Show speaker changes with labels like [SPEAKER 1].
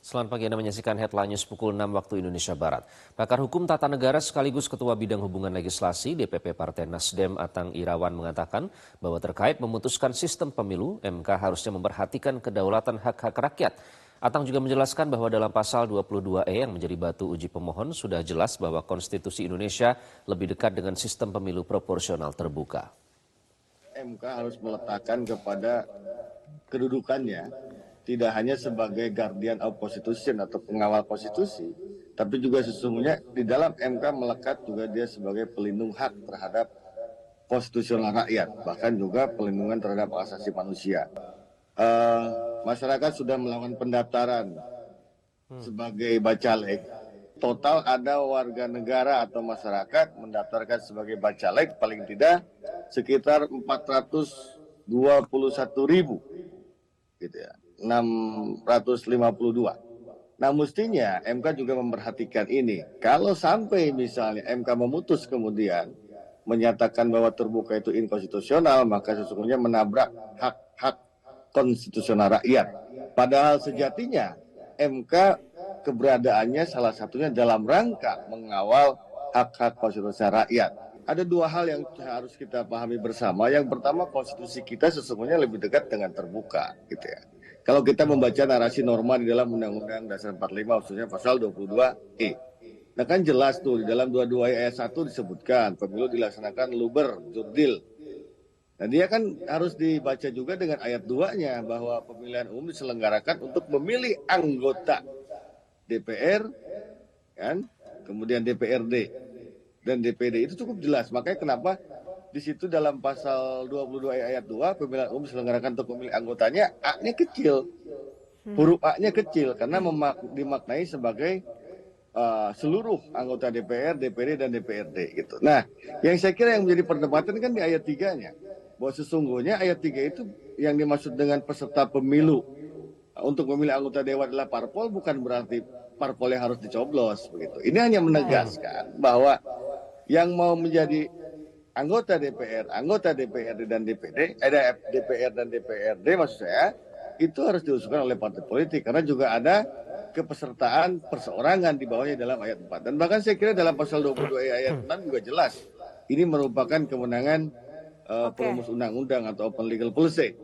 [SPEAKER 1] Selamat pagi, Anda menyaksikan Headline News pukul 6 waktu Indonesia Barat. Pakar Hukum Tata Negara sekaligus Ketua Bidang Hubungan Legislasi DPP Partai Nasdem Atang Irawan mengatakan bahwa terkait memutuskan sistem pemilu, MK harusnya memperhatikan kedaulatan hak-hak rakyat. Atang juga menjelaskan bahwa dalam pasal 22E yang menjadi batu uji pemohon sudah jelas bahwa konstitusi Indonesia lebih dekat dengan sistem pemilu proporsional terbuka.
[SPEAKER 2] MK harus meletakkan kepada kedudukannya tidak hanya sebagai guardian of constitution atau pengawal konstitusi, tapi juga sesungguhnya di dalam MK melekat juga dia sebagai pelindung hak terhadap konstitusional rakyat, bahkan juga pelindungan terhadap hak asasi manusia. Masyarakat sudah melakukan pendaftaran sebagai bacalek. Total ada warga negara atau masyarakat mendaftarkan sebagai bacalek paling tidak sekitar 421.000, gitu ya, 652. Nah, mestinya MK juga memperhatikan ini. Kalau sampai misalnya MK memutus kemudian menyatakan bahwa terbuka itu inkonstitusional, maka sesungguhnya menabrak hak-hak konstitusional rakyat. Padahal sejatinya MK keberadaannya salah satunya dalam rangka mengawal hak-hak konstitusional rakyat. Ada dua hal yang harus kita pahami bersama. Yang pertama, konstitusi kita sesungguhnya lebih dekat dengan terbuka, gitu ya. Kalau kita membaca narasi norma di dalam Undang-Undang Dasar 45, khususnya pasal 22E. Nah kan jelas tuh, di dalam 22E ayat 1 disebutkan, pemilu dilaksanakan luber, jurdil. Nah dia kan harus dibaca juga dengan ayat 2-nya, bahwa pemilihan umum diselenggarakan untuk memilih anggota DPR, kan? Kemudian DPRD, dan DPD. Itu cukup jelas. Makanya kenapa di situ dalam pasal 22 ayat 2 pemilihan umum diselenggarakan untuk memilih anggotanya, A-nya kecil. Huruf A-nya kecil karena dimaknai sebagai seluruh anggota DPR, DPD dan DPRD gitu. Nah, yang saya kira yang menjadi perdebatan kan di ayat 3-nya. Bahwa sesungguhnya ayat 3 itu yang dimaksud dengan peserta pemilu untuk memilih anggota dewan adalah parpol, bukan berarti parpol yang harus dicoblos begitu. Ini hanya menegaskan bahwa yang mau menjadi anggota DPR, anggota DPRD dan DPD, DPR dan DPRD maksud saya, itu harus diusulkan oleh partai politik karena juga ada kepesertaan perseorangan di bawahnya dalam ayat 4. Dan bahkan saya kira dalam pasal 22 ayat 6 juga jelas. Ini merupakan kewenangan perumus undang-undang atau open legal policy.